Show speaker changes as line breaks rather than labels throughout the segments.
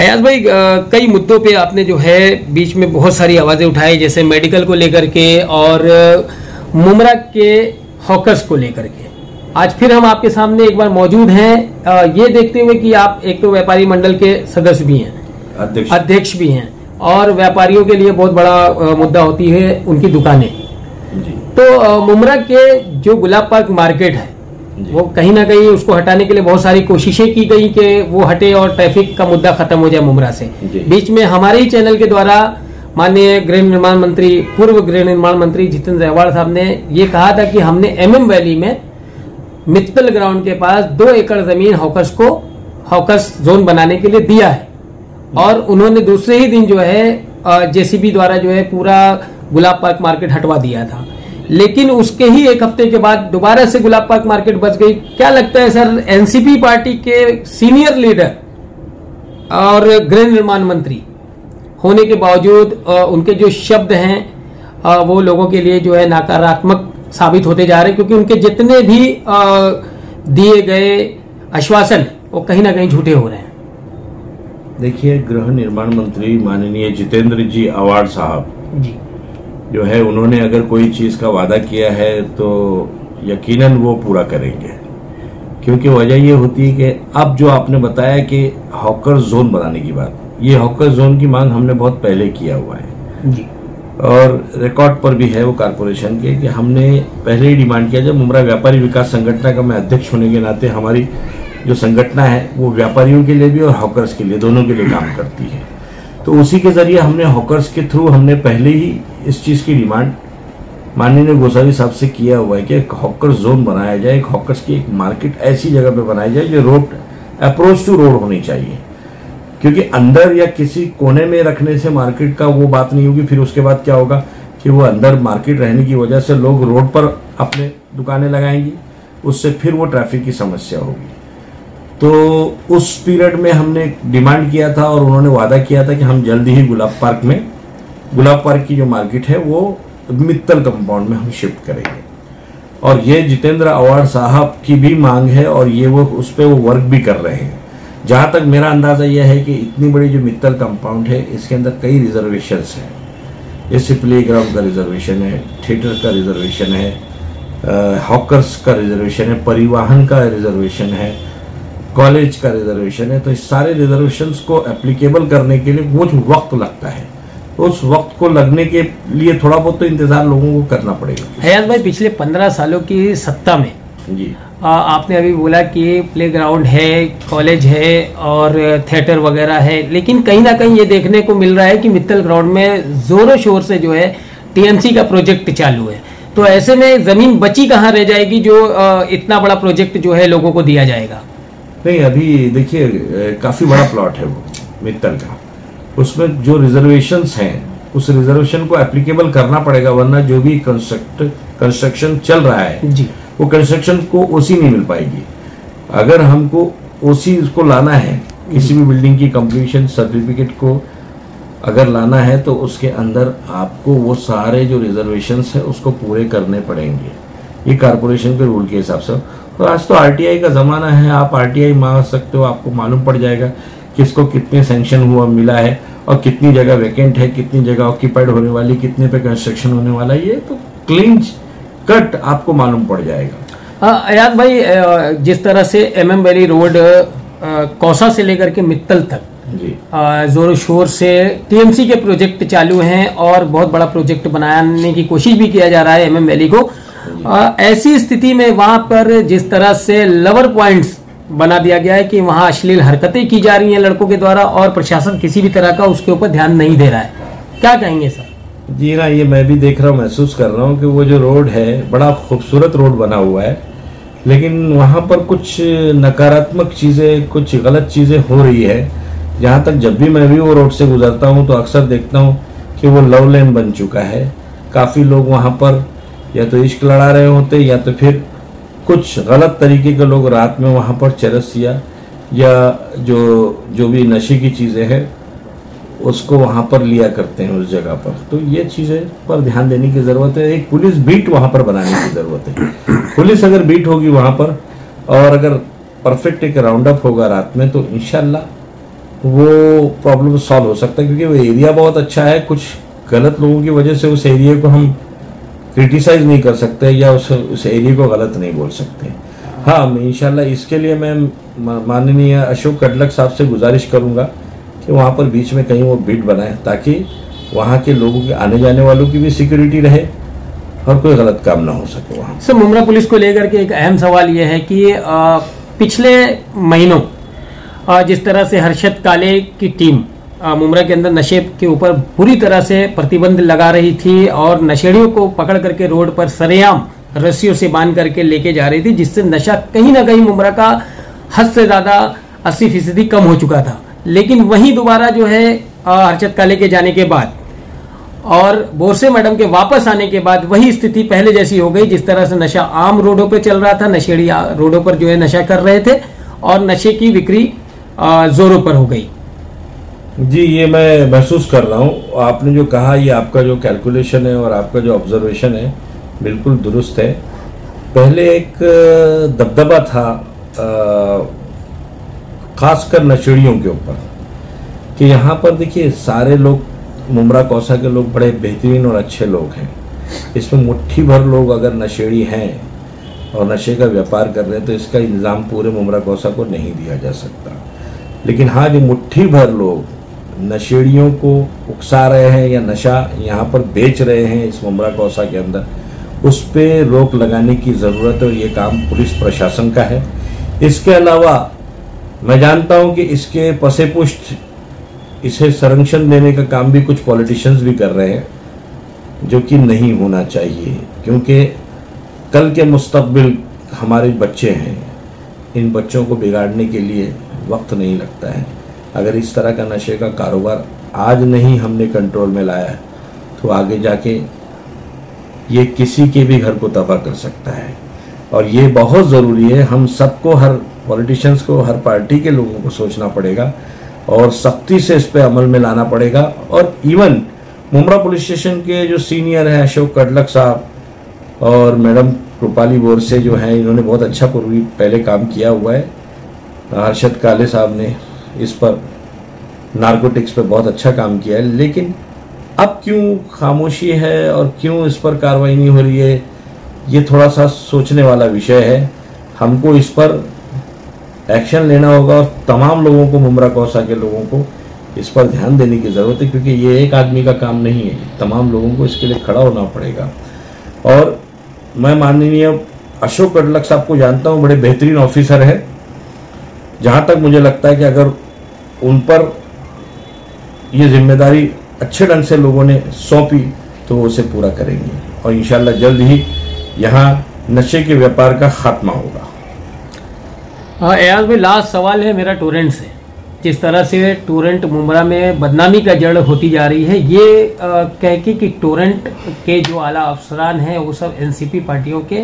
अयाज भाई, कई मुद्दों पे आपने जो है बीच में बहुत सारी आवाजें उठाई, जैसे मेडिकल को लेकर के और मुमरा के हॉकर्स को लेकर के। आज फिर हम आपके सामने एक बार मौजूद हैं, ये देखते हुए कि आप एक तो व्यापारी मंडल के सदस्य भी हैं, अध्यक्ष भी हैं, और व्यापारियों के लिए बहुत बड़ा मुद्दा होती है उनकी दुकानें। तो मुमरा के जो गुलाब पार्क मार्केट है वो कहीं ना कहीं उसको हटाने के लिए बहुत सारी कोशिशें की गई कि वो हटे और ट्रैफिक का मुद्दा खत्म हो जाए मुमरा से। बीच में हमारे ही चैनल के द्वारा माननीय गृह निर्माण मंत्री, पूर्व गृह निर्माण मंत्री जितेंद्र अवाड़ साहब ने ये कहा था कि हमने एमएम वैली में मित्तल ग्राउंड के पास 2 एकड़ जमीन हॉकर्स जोन बनाने के लिए दिया है, और उन्होंने दूसरे ही दिन जो है जेसीबी द्वारा जो है पूरा गुलाब पार्क मार्केट हटवा दिया था। लेकिन उसके ही एक हफ्ते के बाद दोबारा से गुलाब पार्क मार्केट बच गई। क्या लगता है सर, एनसीपी पार्टी के सीनियर लीडर और गृह निर्माण मंत्री होने के बावजूद उनके जो शब्द हैं वो लोगों के लिए जो है नकारात्मक साबित होते जा रहे हैं, क्योंकि उनके जितने भी दिए गए आश्वासन वो कहीं ना कहीं झूठे हो रहे हैं।
देखिए, गृह निर्माण मंत्री माननीय जितेंद्र जी अवाड़ साहब जी जो है, उन्होंने अगर कोई चीज का वादा किया है तो यकीनन वो पूरा करेंगे, क्योंकि वजह ये होती है कि अब जो आपने बताया कि हॉकर जोन बनाने की बात, ये हॉकर जोन की मांग हमने बहुत पहले किया हुआ है जी, और रिकॉर्ड पर भी है वो कारपोरेशन के कि हमने पहले ही डिमांड किया। जब मुमरा व्यापारी विकास संगठन का मैं अध्यक्ष होने के नाते हमारी जो संगठना है वो व्यापारियों के लिए भी और हॉकर्स के लिए, दोनों के लिए काम करती है, तो उसी के जरिए हमने हॉकर्स के थ्रू हमने पहले ही इस चीज की डिमांड माननीय गोसावी साहब से किया हुआ है कि एक हॉकर जोन बनाया जाए, एक हॉकर्स की एक मार्केट ऐसी जगह पे बनाई जाए जो रोड अप्रोच टू रोड होनी चाहिए, क्योंकि अंदर या किसी कोने में रखने से मार्केट का वो बात नहीं होगी। फिर उसके बाद क्या होगा कि वो अंदर मार्केट रहने की वजह से लोग रोड पर अपने दुकानें लगाएंगी, उससे फिर वो ट्रैफिक की समस्या होगी। तो उस पीरियड में हमने डिमांड किया था और उन्होंने वादा किया था कि हम जल्दी ही गुलाब पार्क की जो मार्केट है वो मित्तल कंपाउंड में हम शिफ्ट करेंगे, और ये जितेंद्र अवाड़ साहब की भी मांग है और ये वो उस पर वो वर्क भी कर रहे हैं। जहाँ तक मेरा अंदाजा यह है कि इतनी बड़ी जो मित्तल कंपाउंड है इसके अंदर कई रिजर्वेशंस हैं, जैसे प्ले ग्राउंड का रिजर्वेशन है, थिएटर का रिजर्वेशन है, हॉकर्स का रिजर्वेशन है, परिवहन का रिजर्वेशन है, कॉलेज का रिजर्वेशन है। तो इस सारे रिजर्वेशंस को एप्लीकेबल करने के लिए कुछ वक्त लगता है, उस वक्त को लगने के लिए थोड़ा बहुत तो इंतजार लोगों को करना पड़ेगा।
अयाज भाई, पिछले 15 सालों की सत्ता में जी आपने अभी बोला कि प्ले ग्राउंड है, कॉलेज है और थिएटर वगैरह है, लेकिन कहीं ना कहीं ये देखने को मिल रहा है कि मित्तल ग्राउंड में जोरों शोर से जो है टीएमसी का प्रोजेक्ट चालू है। तो ऐसे में जमीन बची कहाँ रह जाएगी जो इतना बड़ा प्रोजेक्ट जो है लोगों को दिया जाएगा?
नहीं, अभी देखिए काफी बड़ा प्लॉट है वो मित्तल का, उसमें जो रिजर्वेशंस हैं उस रिजर्वेशन को एप्लीकेबल करना पड़ेगा, वरना जो भी कंस्ट्रक्शन चल रहा है जी वो कंस्ट्रक्शन को ओसी नहीं मिल पाएगी। अगर हमको ओसी उसको लाना है, किसी भी बिल्डिंग की कंप्लीशन सर्टिफिकेट को अगर लाना है, तो उसके अंदर आपको वो सारे जो रिजर्वेशंस है उसको पूरे करने पड़ेंगे, ये कारपोरेशन के रूल के हिसाब से। तो आज तो आरटीआई का जमाना है, आप आरटीआई मांग सकते हो, आपको मालूम पड़ जाएगा किसको कितने सैंक्शन हुआ मिला है और कितनी जगह वैकेंट है, कितनी जगह ऑक्यूपाइड होने वाली, कितने पे कंस्ट्रक्शन होने वाला है, ये तो क्लीन कट आपको मालूम पड़ जाएगा।
अयाज भाई, जिस तरह से एमएम वैली रोड कौसा से लेकर के मित्तल तक जी जोरों शोर से टीएमसी के प्रोजेक्ट चालू हैं और बहुत बड़ा प्रोजेक्ट बनाने की कोशिश भी किया जा रहा है एमएम वैली को, ऐसी स्थिति में वहां पर जिस तरह से लवर पॉइंट्स बना दिया गया है कि वहां अश्लील हरकतें की जा रही हैं लड़कों के द्वारा और प्रशासन किसी भी तरह का उसके ऊपर ध्यान नहीं दे रहा है, क्या कहेंगे सर?
जी हाँ, ये मैं भी देख रहा हूँ, महसूस कर रहा हूँ कि वो जो रोड है बड़ा खूबसूरत रोड बना हुआ है, लेकिन वहाँ पर कुछ नकारात्मक चीज़ें, कुछ गलत चीज़ें हो रही है। जहाँ तक जब भी मैं भी वो रोड से गुजरता हूँ तो अक्सर देखता हूँ कि वो लव लेन बन चुका है। काफ़ी लोग वहाँ पर या तो इश्क लड़ा रहे होते या तो फिर कुछ गलत तरीके के लोग रात में वहाँ पर चरस या जो भी नशे की चीज़ें हैं उसको वहाँ पर लिया करते हैं उस जगह पर। तो ये चीज़ें पर ध्यान देने की ज़रूरत है, एक पुलिस बीट वहाँ पर बनाने की ज़रूरत है। पुलिस अगर बीट होगी वहाँ पर और अगर परफेक्ट एक राउंड अप होगा रात में तो इंशाल्लाह वो प्रॉब्लम सॉल्व हो सकता है, क्योंकि वो एरिया बहुत अच्छा है। कुछ गलत लोगों की वजह से उस एरिया को हम क्रिटिसाइज नहीं कर सकते या उस एरिया को गलत नहीं बोल सकते। हाँ, इंशाल्लाह इसके लिए मैं माननीय अशोक कटलक साहब से गुजारिश करूंगा कि वहाँ पर बीच में कहीं वो बिट बनाए, ताकि वहाँ के लोगों के आने जाने वालों की भी सिक्योरिटी रहे और कोई गलत काम ना हो सके वहाँ।
सर, मुमरा पुलिस को लेकर के एक अहम सवाल यह है कि पिछले महीनों जिस तरह से हर्षद काले की टीम मुमरा के अंदर नशे के ऊपर बुरी तरह से प्रतिबंध लगा रही थी और नशेड़ियों को पकड़ करके रोड पर सरेआम रस्सियों से बांध करके लेके जा रही थी, जिससे नशा कहीं ना कहीं मुमरा का हद से ज्यादा 80% कम हो चुका था। लेकिन वहीं दोबारा जो है हर्षद काले के जाने के बाद और बोरसे मैडम के वापस आने के बाद वही स्थिति पहले जैसी हो गई। जिस तरह से नशा आम रोडों पे चल रहा था, नशेड़ी रोडों पर जो है नशा कर रहे थे और नशे की बिक्री जोरों पर हो गई।
जी, ये मैं महसूस कर रहा हूँ। आपने जो कहा, ये आपका जो कैलकुलेशन है और आपका जो ऑब्जर्वेशन है बिल्कुल दुरुस्त है। पहले एक दबदबा था खासकर नशेड़ियों के ऊपर कि यहाँ पर देखिए सारे लोग, मुमरा कौसा के लोग बड़े बेहतरीन और अच्छे लोग हैं। इसमें मुट्ठी भर लोग अगर नशेड़ी हैं और नशे का व्यापार कर रहे हैं तो इसका इल्ज़ाम पूरे मुमरा कौसा को नहीं दिया जा सकता। लेकिन हाँ, जो मुट्ठी भर लोग नशेड़ियों को उकसा रहे हैं या नशा यहाँ पर बेच रहे हैं इस मुमरा कौसा के अंदर, उस पर रोक लगाने की ज़रूरत है और ये काम पुलिस प्रशासन का है। इसके अलावा मैं जानता हूँ कि इसके पसे पुष्ट इसे संरक्षण देने का काम भी कुछ पॉलिटिशियंस भी कर रहे हैं, जो कि नहीं होना चाहिए, क्योंकि कल के मुस्तकबिल हमारे बच्चे हैं। इन बच्चों को बिगाड़ने के लिए वक्त नहीं लगता है। अगर इस तरह का नशे का कारोबार आज नहीं हमने कंट्रोल में लाया है तो आगे जाके ये किसी के भी घर को तबाह कर सकता है। और ये बहुत ज़रूरी है, हम सबको, हर पॉलिटिशियंस को, हर पार्टी के लोगों को सोचना पड़ेगा और सख्ती से इस पे अमल में लाना पड़ेगा। और इवन मुमरा पुलिस स्टेशन के जो सीनियर हैं अशोक कटलक साहब और मैडम कृपाली बोरसे जो हैं, इन्होंने बहुत अच्छा पहले काम किया हुआ है। हर्षद काले साहब ने इस पर नारकोटिक्स पे बहुत अच्छा काम किया है। लेकिन अब क्यों खामोशी है और क्यों इस पर कार्रवाई नहीं हो रही है, ये थोड़ा सा सोचने वाला विषय है। हमको इस पर एक्शन लेना होगा और तमाम लोगों को, मुमरा कौसा के लोगों को इस पर ध्यान देने की ज़रूरत है, क्योंकि ये एक आदमी का काम नहीं है, तमाम लोगों को इसके लिए खड़ा होना पड़ेगा। और मैं माननीय अशोक कटलक साहब को जानता हूँ, बड़े बेहतरीन ऑफिसर है। जहाँ तक मुझे लगता है कि अगर उन पर ये जिम्मेदारी अच्छे ढंग से लोगों ने सौंपी तो वो उसे पूरा करेंगे और इंशाल्लाह जल्द ही यहाँ नशे के व्यापार का खात्मा होगा।
एयाज भाई, लास्ट सवाल है मेरा टोरेंट से। जिस तरह से टोरेंट मुमरा में बदनामी का जड़ होती जा रही है, ये कह के कि टोरेंट के जो आला अफसरान हैं वो सब एनसीपी पार्टियों के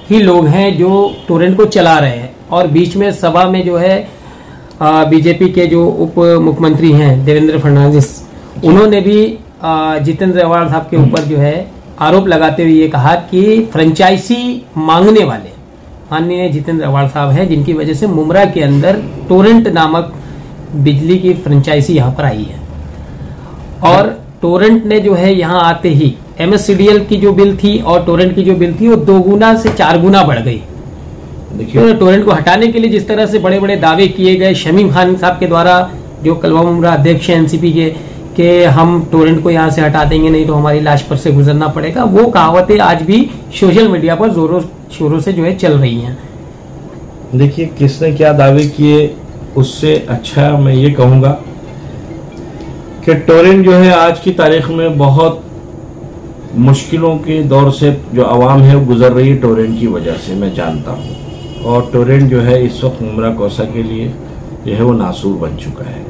ही लोग हैं जो टोरेंट को चला रहे हैं। और बीच में सभा में जो है बीजेपी के जो उप मुख्यमंत्री हैं देवेंद्र फडणवीस, उन्होंने भी जितेंद्र अवाड़ साहब के ऊपर जो है आरोप लगाते हुए ये कहा कि फ्रेंचाइजी मांगने वाले माननीय जितेंद्र अवाड़ साहब हैं, जिनकी वजह से मुमरा के अंदर टोरेंट नामक बिजली की फ्रेंचाइजी यहाँ पर आई है। और टोरेंट ने जो है यहाँ आते ही MSCDL की जो बिल थी और टोरेंट की जो बिल थी वो 2 गुना से 4 गुना बढ़ गई। देखिए, टोरेंट को हटाने के लिए जिस तरह से बड़े बड़े दावे किए गए शमीम खान साहब के द्वारा, जो कलवा मुमरा अध्यक्ष हैं एनसीपी के हम टोरेंट को यहाँ से हटा देंगे, नहीं तो हमारी लाश पर से गुजरना पड़ेगा, वो कहावतें आज भी सोशल मीडिया पर जोरों शोरों से जो है चल रही हैं।
देखिए, किसने क्या दावे किए, उससे अच्छा मैं ये कहूँगा कि टोरेंट जो है आज की तारीख में बहुत मुश्किलों के दौर से जो आवाम है वो गुजर रही है टोरेंट की वजह से, मैं जानता हूँ। और टोरेंट जो है इस वक्त मुमरा कौसा के लिए जो है वो नासूर बन चुका है।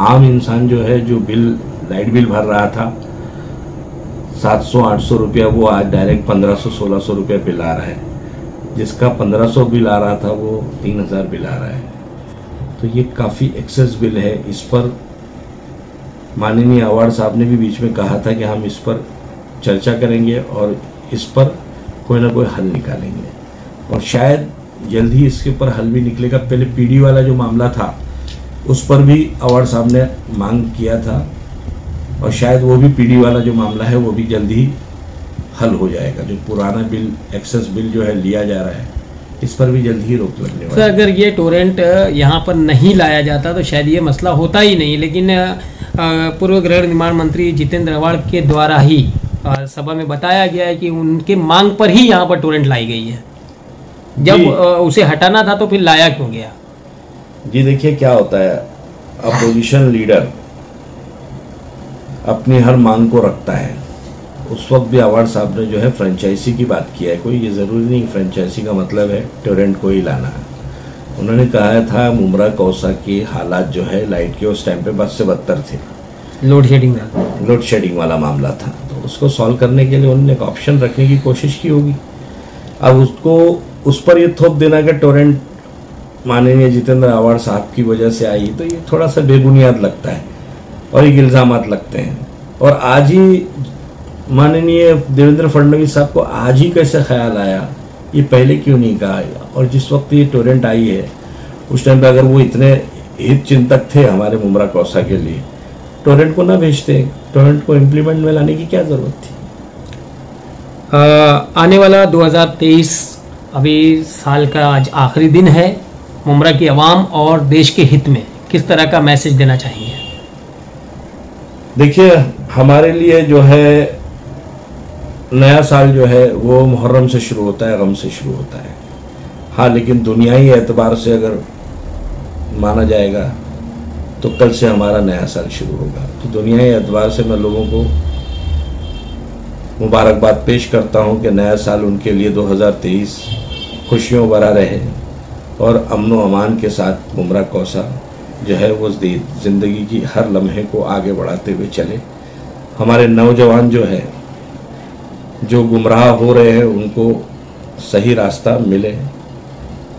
आम इंसान जो है, जो लाइट बिल भर रहा था 700-800 रुपया, वो आज डायरेक्ट 1500-1600 रुपया बिल आ रहा है। जिसका 1500 बिल आ रहा था वो 3000 बिल आ रहा है। तो ये काफ़ी एक्सेस बिल है। इस पर माननीय अवाड़ साहब ने भी बीच में कहा था कि हम इस पर चर्चा करेंगे और इस पर कोई ना कोई हल निकालेंगे और शायद जल्द ही इसके ऊपर हल भी निकलेगा। पहले पीडी वाला जो मामला था उस पर भी अवार्ड साहब ने मांग किया था, और शायद वो भी पीडी वाला जो मामला है वो भी जल्द ही हल हो जाएगा। जो पुराना बिल, एक्सेस बिल जो है लिया जा रहा है, इस पर भी जल्द ही रोक लगने वाली है।
अगर ये टोरेंट यहाँ पर नहीं लाया जाता तो शायद ये मसला होता ही नहीं, लेकिन पूर्व गृह निर्माण मंत्री जितेंद्र अवाड़ के द्वारा ही सभा में बताया गया है कि उनके मांग पर ही यहाँ पर टोरेंट लाई गई है। जब उसे हटाना था तो फिर लाया क्यों गया?
जी देखिए क्या होता है, अपोजिशन लीडर अपनी हर मांग को रखता है। उस वक्त भी अवार्ड साहब ने जो है फ्रेंचाइजी की बात किया है, कोई ये ज़रूरी नहीं फ्रेंचाइजी का मतलब है टोरेंट को ही लाना है। उन्होंने कहा था मुमरा कौसा की हालात जो है लाइट के उस टाइम पे बद से बदतर थे, लोड शेडिंग वाला मामला था, तो उसको सॉल्व करने के लिए उन्होंने एक ऑप्शन रखने की कोशिश की होगी। अब उसको उस पर ये थोप देना कि टोरेंट माननीय जितेंद्र अवाड़ साहब की वजह से आई, तो ये थोड़ा सा बेबुनियाद लगता है और एक इल्ज़ामात लगते हैं। और आज ही माननीय देवेंद्र फडणवीस साहब को आज ही कैसे ख्याल आया, ये पहले क्यों नहीं कहा? और जिस वक्त ये टोरेंट आई है उस टाइम पे अगर वो इतने हित चिंतक थे हमारे मुमरा कौसा के लिए, टोरेंट को ना भेजते, टोरेंट को इम्प्लीमेंट में लाने की क्या ज़रूरत थी?
आने वाला 2023 अभी साल का आज आखिरी दिन है। मुमरा की आवाम और देश के हित में किस तरह का मैसेज देना चाहिए?
देखिए हमारे लिए जो है नया साल जो है वो मुहर्रम से शुरू होता है, गम से शुरू होता है। हाँ, लेकिन दुनियाई एतबार से अगर माना जाएगा तो कल से हमारा नया साल शुरू होगा। तो दुनियाई एतबार से मैं लोगों को मुबारकबाद पेश करता हूँ कि नया साल उनके लिए 2023 खुशियों भरा रहे और अमन व अमान के साथ मुमरा कौसा जो है वो ज़िंदगी की हर लम्हे को आगे बढ़ाते हुए चले। हमारे नौजवान जो है जो गुमराह हो रहे हैं उनको सही रास्ता मिले,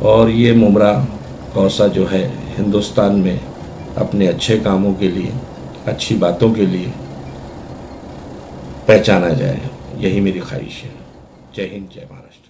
और ये मुमरा कौसा जो है हिंदुस्तान में अपने अच्छे कामों के लिए, अच्छी बातों के लिए पहचाना जाए, यही मेरी ख्वाहिश है। जय हिंद, जय महाराष्ट्र।